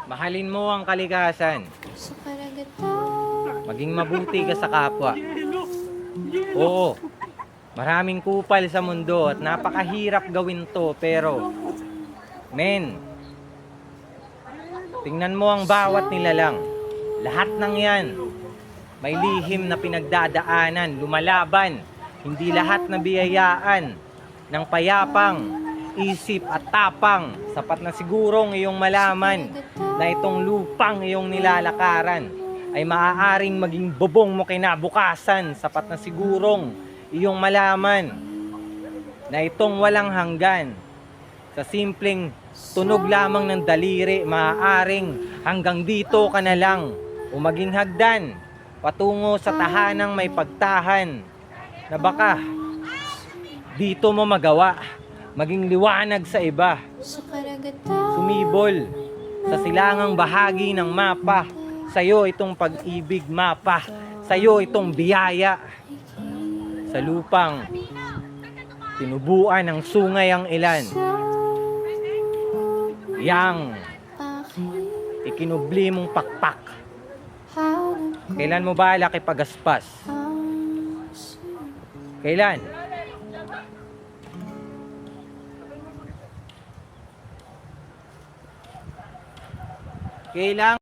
Mahalin mo ang kalikasan. Maging mabuti ka sa kapwa. Oo, maraming kupal sa mundo at napakahirap gawin to, pero tingnan mo ang bawat nilalang. Lahat ng yan may lihim na pinagdadaanan, lumalaban. Hindi lahat na biyayaan ng payapang isip at tapang. Sapat na sigurong iyong malaman na itong lupang iyong nilalakaran ay maaaring maging bubong mo kinabukasan. Sapat na sigurong iyong malaman na itong walang hanggan, sa simpleng tunog lamang ng daliri, maaaring hanggang dito ka na lang o maging hagdan patungo sa tahanang may pagtahan na baka dito mo magawa maging liwanag sa iba. Sumibol sa silangang bahagi ng mapa. Sa'yo itong pag-ibig, mapa. Sa'yo itong biyaya. Sa lupang tinubuan ng sungay ang ilan. Yang ikinubli mong pakpak. Kailan mo balak ipagaspas? Kailan? Kailang